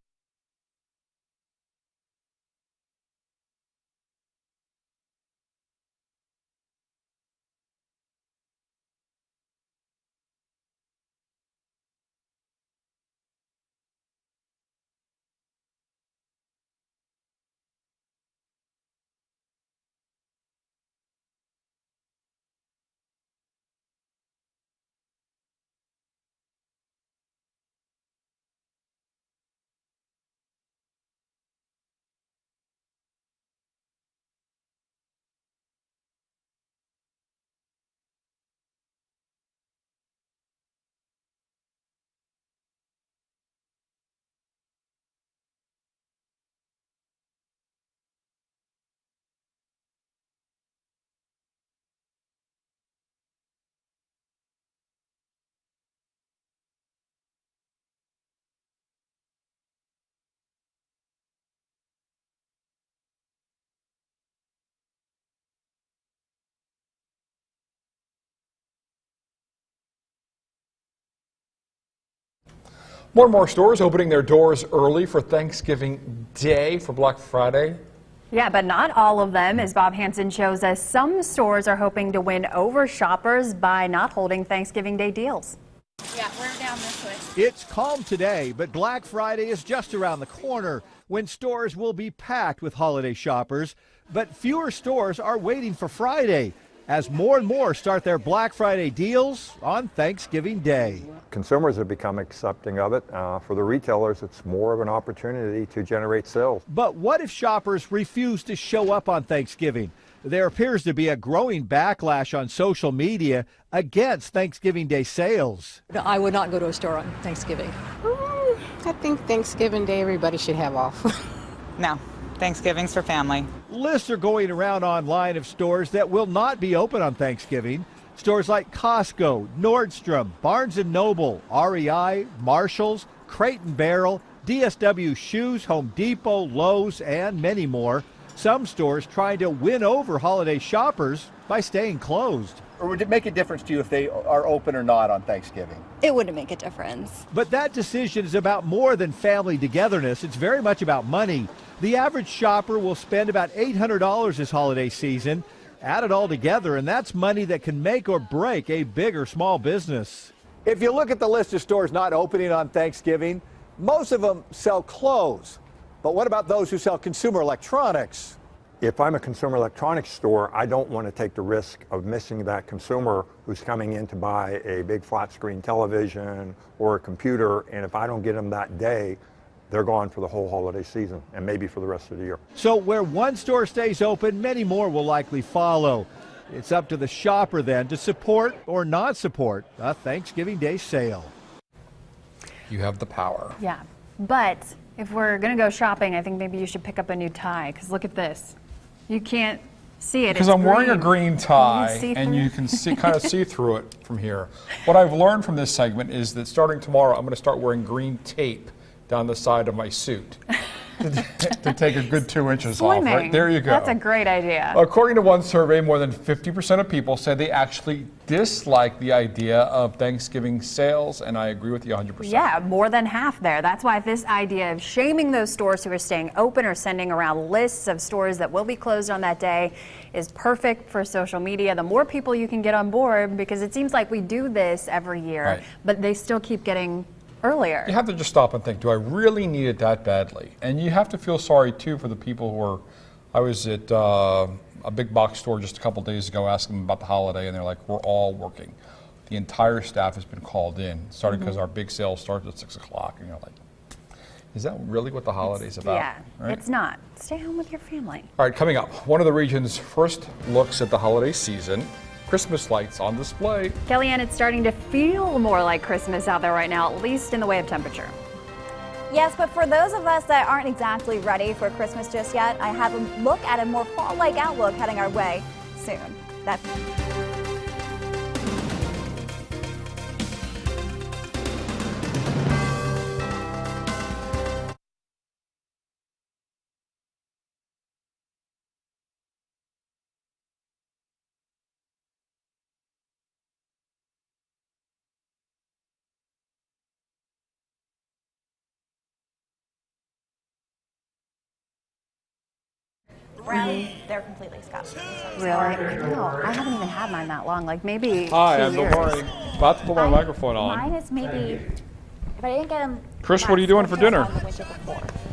More and more stores opening their doors early for Thanksgiving Day for Black Friday. Yeah, but not all of them, as Bob Hansen shows us. Some stores are hoping to win over shoppers by not holding Thanksgiving Day deals. Yeah, we're down this way. It's calm today, but Black Friday is just around the corner when stores will be packed with holiday shoppers. But fewer stores are waiting for Friday as more and more start their Black Friday deals on Thanksgiving Day. Consumers have become accepting of it. For the retailers, it's more of an opportunity to generate sales. But what if shoppers refuse to show up on Thanksgiving? There appears to be a growing backlash on social media against Thanksgiving Day sales. I would not go to a store on Thanksgiving. I think Thanksgiving Day everybody should have off. No, Thanksgiving's for family. Lists are going around online of stores that will not be open on Thanksgiving. Stores like Costco, Nordstrom, Barnes & Noble, REI, Marshalls, Crate & Barrel, DSW Shoes, Home Depot, Lowe's, and many more. Some stores trying to win over holiday shoppers by staying closed. Or would it make a difference to you if they are open or not on Thanksgiving? It wouldn't make a difference. But that decision is about more than family togetherness. It's very much about money. The average shopper will spend about $800 this holiday season. Add it all together, and that's money that can make or break a big or small business. If you look at the list of stores not opening on Thanksgiving, most of them sell clothes. But what about those who sell consumer electronics? If I'm a consumer electronics store, I don't want to take the risk of missing that consumer who's coming in to buy a big flat screen television or a computer, and if I don't get them that day, they're gone for the whole holiday season and maybe for the rest of the year. So where one store stays open, many more will likely follow. It's up to the shopper then to support or not support a Thanksgiving Day sale. You have the power. Yeah, but if we're going to go shopping, I think maybe you should pick up a new tie, because look at this. You can't see it. Because it's I'm wearing a green. green tie, Can you see and through you it? can see kind of see through it from here. What I've learned from this segment is that starting tomorrow, I'm going to start wearing green tape down the side of my suit to take a good 2 inches off. Right? There you go. That's a great idea. According to one survey, more than 50% of people said they actually dislike the idea of Thanksgiving sales, and I agree with you 100%. Yeah, more than half there. That's why this idea of shaming those stores who are staying open or sending around lists of stores that will be closed on that day is perfect for social media. The more people you can get on board, because it seems like we do this every year, Right. but they still keep getting earlier. You have to just stop and think, do I really need it that badly? And you have to feel sorry, too, for the people who are... I was at a big box store just a couple days ago asking them about the holiday, and they're like, we're all working. The entire staff has been called in, starting because our big sale starts at 6 o'clock. And you're like, is that really what the holiday's about? Yeah, Right? it's not. Stay home with your family. All right, coming up, one of the region's first looks at the holiday season. Christmas lights on display. Kellyanne, it's starting to feel more like Christmas out there right now, at least in the way of temperature. Yes, but for those of us that aren't exactly ready for Christmas just yet, I have a look at a more fall-like outlook heading our way soon. brown, they're completely Scotch. Really? No, I haven't even had mine that long. Like maybe Hi, 2 I'm Bill years. Murray. About to put my microphone on. Mine is maybe, if I didn't get them. Chris, what are you doing for dinner?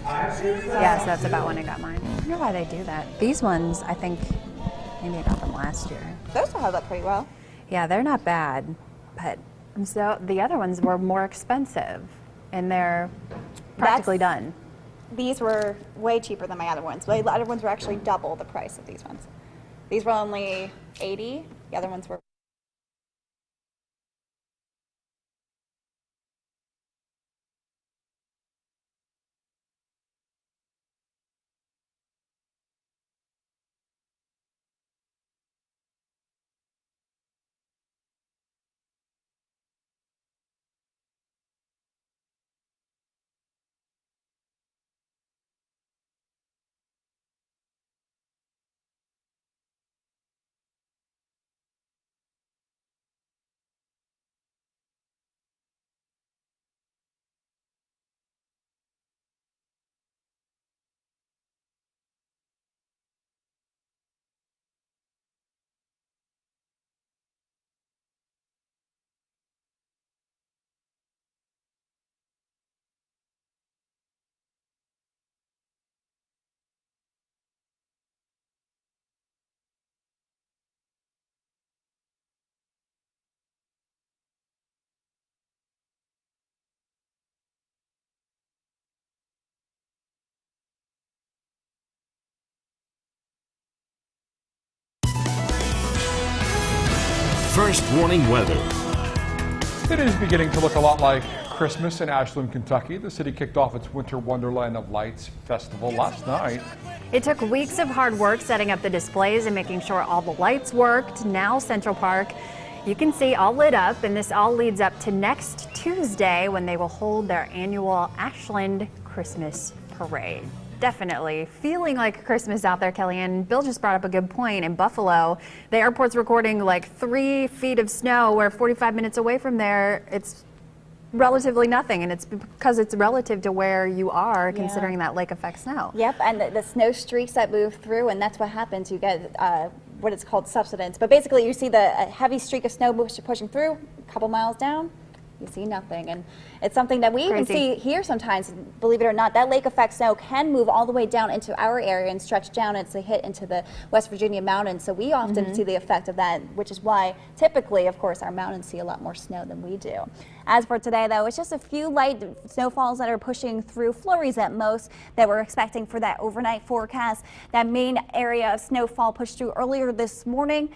Yes, that's about when I got mine. I wonder why they do that. These ones, I think maybe I got them last year. Those will hold up pretty well. Yeah, they're not bad, but so the other ones were more expensive, and they're practically done. These were way cheaper than my other ones. The other ones were actually double the price of these ones. These were only $80. The other ones were. First warning weather. It is beginning to look a lot like Christmas in Ashland, Kentucky. The city kicked off its Winter Wonderland of Lights festival last night. It took weeks of hard work setting up the displays and making sure all the lights worked. Now Central Park, you can see, all lit up, and this all leads up to next Tuesday when they will hold their annual Ashland Christmas Parade. Definitely feeling like Christmas out there, Kellyanne. Bill just brought up a good point. In Buffalo, the airport's recording like 3 feet of snow, where 45 minutes away from there, it's relatively nothing, and it's because it's relative to where you are, considering that lake effect snow. Yep, and the snow streaks that move through, and that's what happens. You get what it's called subsidence. But basically, you see the heavy streak of snow pushing through, a couple miles down, you see nothing. And it's something that we even see here sometimes, believe it or not. That lake effect snow can move all the way down into our area and stretch down as they hit into the West Virginia mountains. So we often see the effect of that, which is why typically, of course, our mountains see a lot more snow than we do. As for today, though, it's just a few light snowfalls that are pushing through, flurries at most, that we're expecting for that overnight forecast. That main area of snowfall pushed through earlier this morning,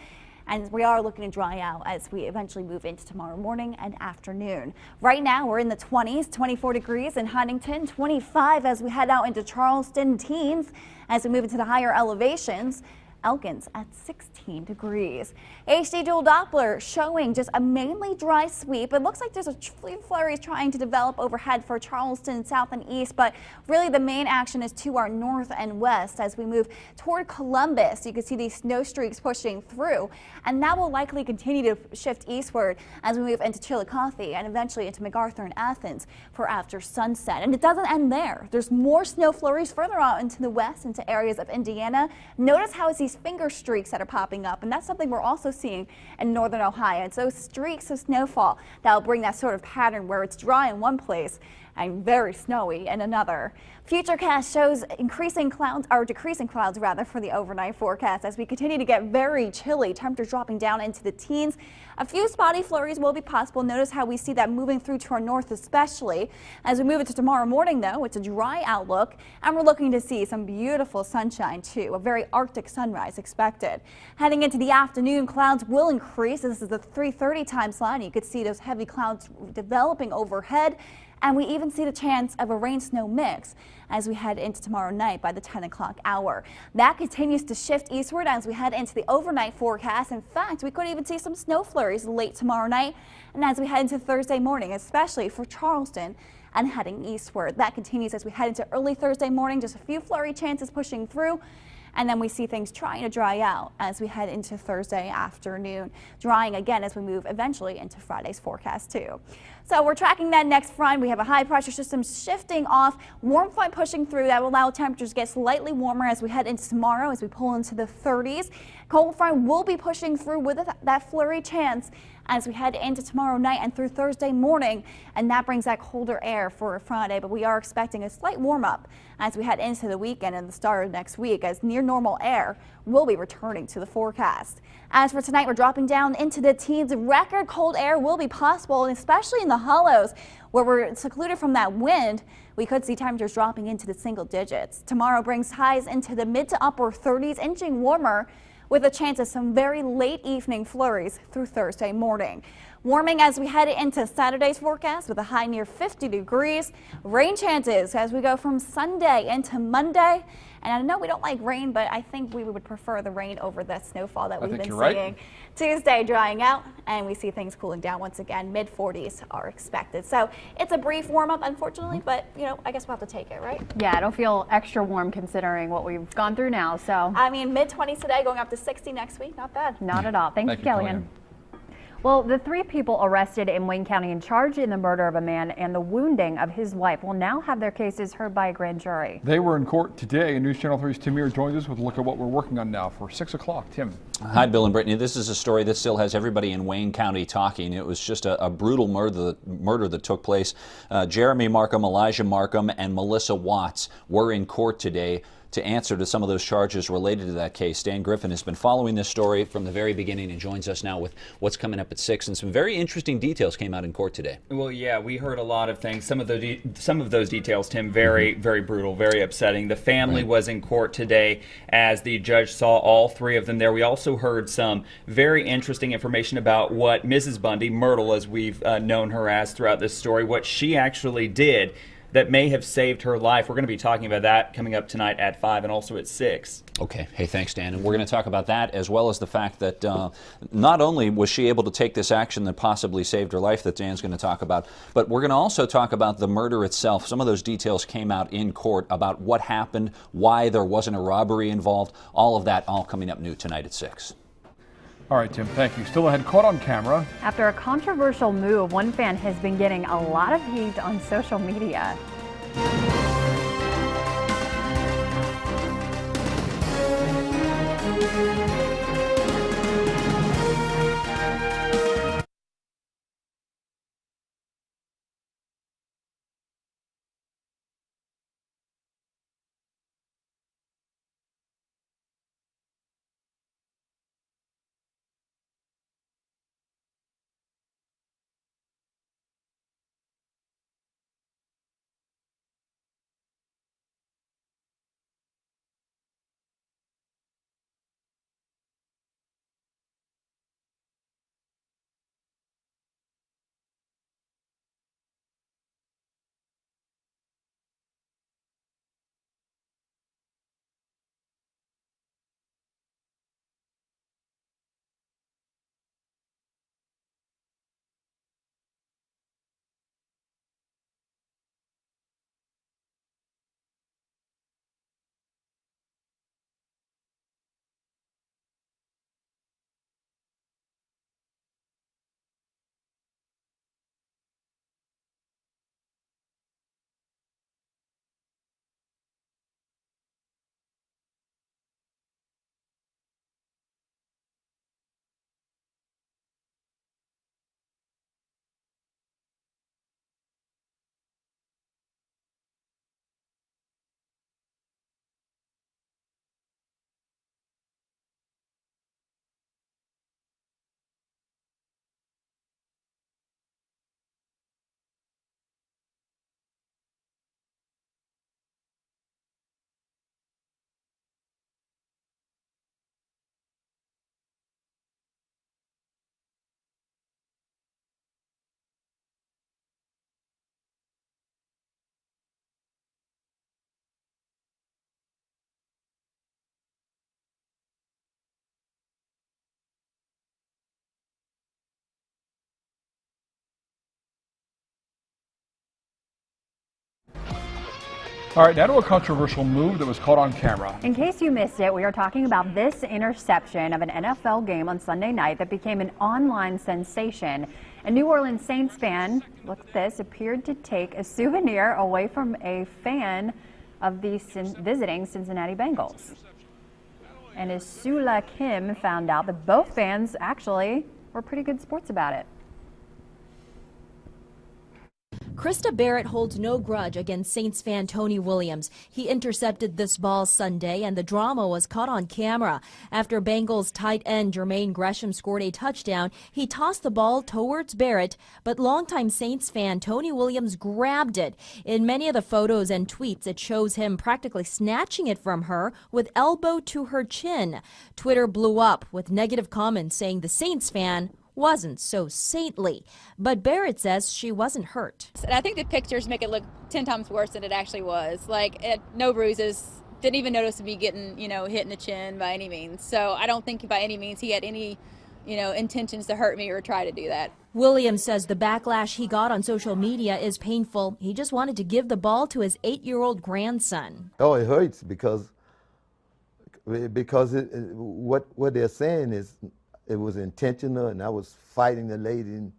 and we are looking to dry out as we eventually move into tomorrow morning and afternoon. Right now, we're in the 20s, 24 degrees in Huntington, 25 as we head out into Charleston, teens as we move into the higher elevations. Elkins at 16 degrees. HD Dual Doppler showing just a mainly dry sweep. It looks like there's a few flurries trying to develop overhead for Charleston, south and east, but really the main action is to our north and west as we move toward Columbus. You can see these snow streaks pushing through, and that will likely continue to shift eastward as we move into Chillicothe and eventually into MacArthur and Athens for after sunset. And it doesn't end there. There's more snow flurries further out into the west, into areas of Indiana. Notice how it's these finger streaks that are popping up, and that's something we're also seeing in northern Ohio. It's those streaks of snowfall that will bring that sort of pattern where it's dry in one place and very snowy in another. Futurecast shows increasing clouds, or decreasing clouds rather, for the overnight forecast as we continue to get very chilly, temperatures dropping down into the teens. A few spotty flurries will be possible. Notice how we see that moving through to our north especially. As we move into tomorrow morning, though, it's a dry outlook, and we're looking to see some beautiful sunshine too. A very Arctic sunrise expected. Heading into the afternoon, clouds will increase. This is the 3:30 time slot. You could see those heavy clouds developing overhead. And we even see the chance of a rain-snow mix as we head into tomorrow night by the 10 o'clock hour. That continues to shift eastward as we head into the overnight forecast. In fact, we could even see some snow flurries late tomorrow night and as we head into Thursday morning, especially for Charleston and heading eastward. That continues as we head into early Thursday morning, just a few flurry chances pushing through. And then we see things trying to dry out as we head into Thursday afternoon, drying again as we move eventually into Friday's forecast too. So we're tracking that next front. We have a high pressure system shifting off, warm front pushing through. That will allow temperatures to get slightly warmer as we head into tomorrow, as we pull into the 30s. Cold front will be pushing through with that flurry chance as we head into tomorrow night and through Thursday morning, and that brings that colder air for Friday. But we are expecting a slight warm up as we head into the weekend and the start of next week, as near normal air will be returning to the forecast. As for tonight, we're dropping down into the teens. Record cold air will be possible, and especially in the hollows where we're secluded from that wind, we could see temperatures dropping into the single digits. Tomorrow brings highs into the mid to upper 30s, inching warmer, with a chance of some very late evening flurries through Thursday morning. Warming as we head into Saturday's forecast with a high near 50 degrees. Rain chances as we go from Sunday into Monday. And I know we don't like rain, but I think we would prefer the rain over the snowfall that we've been seeing. Right. Tuesday drying out, and we see things cooling down once again. Mid 40s are expected. So it's a brief warm up, unfortunately, but I guess we'll have to take it, right? Yeah, it'll feel extra warm considering what we've gone through now. So I mean, mid 20s today, going up to 60 next week. Not bad. Not at all. Thank you, Kellyanne. Well, the 3 people arrested in Wayne County and charged in the murder of a man and the wounding of his wife will now have their cases heard by a grand jury. They were in court today, and News Channel 3's Tim Muir joins us with a look at what we're working on now for 6 o'clock. Tim. Hi, Bill and Brittany. This is a story that still has everybody in Wayne County talking. It was just a brutal murder that took place. Jeremy Markham, Elijah Markham, and Melissa Watts were in court today to answer to some of those charges related to that case. Dan Griffin has been following this story from the very beginning and joins us now with what's coming up at 6. And some very interesting details came out in court today. Well, yeah, we heard a lot of things. Some of those details, Tim, very brutal, very upsetting. The family was in court today as the judge saw all 3 of them there. We also heard some very interesting information about what Mrs. Bundy, Myrtle as we've known her as throughout this story, what she actually did that may have saved her life. We're going to be talking about that coming up tonight at 5 and also at 6. Okay. Hey, thanks, Dan. And we're going to talk about that as well as the fact that not only was she able to take this action that possibly saved her life that Dan's going to talk about, but we're going to also talk about the murder itself. Some of those details came out in court about what happened, why there wasn't a robbery involved, all of that all coming up new tonight at 6. All right, Tim, thank you. Still ahead, caught on camera. After a controversial move, one fan has been getting a lot of heat on social media. All right, now to a controversial move that was caught on camera. In case you missed it, we are talking about this interception of an NFL game on Sunday night that became an online sensation. A New Orleans Saints fan, look at this, appeared to take a souvenir away from a fan of the visiting Cincinnati Bengals. And as Sula Kim found out that both fans actually were pretty good sports about it. Krista Barrett holds no grudge against Saints fan Tony Williams. He intercepted this ball Sunday, and the drama was caught on camera. After Bengals tight end Jermaine Gresham scored a touchdown, he tossed the ball towards Barrett, but longtime Saints fan Tony Williams grabbed it. In many of the photos and tweets, it shows him practically snatching it from her with elbow to her chin. Twitter blew up with negative comments saying the Saints fan wasn't so saintly, but Barrett says she wasn't hurt. And I think the pictures make it look 10 times worse than it actually was. Like, no bruises, didn't even notice me getting, hit in the chin by any means. So I don't think by any means he had any, intentions to hurt me or try to do that. Williams says the backlash he got on social media is painful. He just wanted to give the ball to his 8-year-old grandson. Oh, it hurts because what they're saying is it was intentional, and I was fighting the lady. And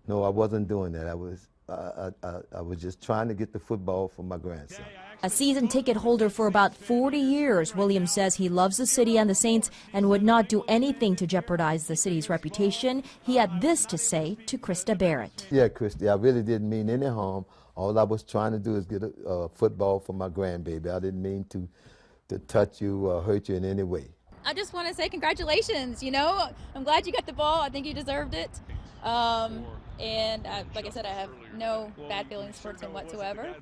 no, I wasn't doing that. I was just trying to get the football for my grandson. A season ticket holder for about 40 years, Williams says he loves the city and the Saints and would not do anything to jeopardize the city's reputation. He had this to say to Krista Barrett. Yeah, Krista, I really didn't mean any harm. All I was trying to do is get a football for my grandbaby. I didn't mean to touch you or hurt you in any way. I just want to say congratulations, I'm glad you got the ball. I think you deserved it. And like I said, I have no bad feelings towards him whatsoever.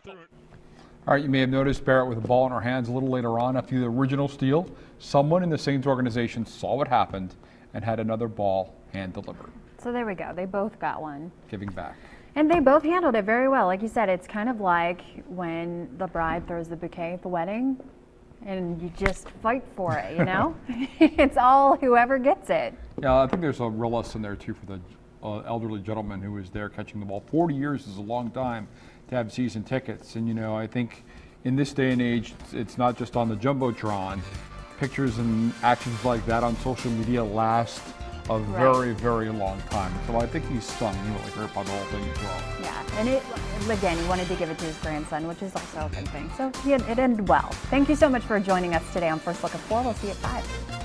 All right, you may have noticed Barrett with the ball in her hands a little later on after the original steal. Someone in the Saints organization saw what happened and had another ball hand delivered. So there we go. They both got one. Giving back. And they both handled it very well. Like you said, it's kind of like when the bride throws the bouquet at the wedding and you just fight for it, It's all whoever gets it. Yeah, I think there's a real lesson there, too, for the elderly gentleman who was there catching the ball. 40 years is a long time to have season tickets. And, I think in this day and age, it's not just on the Jumbotron. Pictures and actions like that on social media last a very, very long time. So I think he's stung really hurt by the whole thing as well. Yeah, and again, he wanted to give it to his grandson, which is also a good thing. So it ended well. Thank you so much for joining us today on First Look at 4. We'll see you at 5.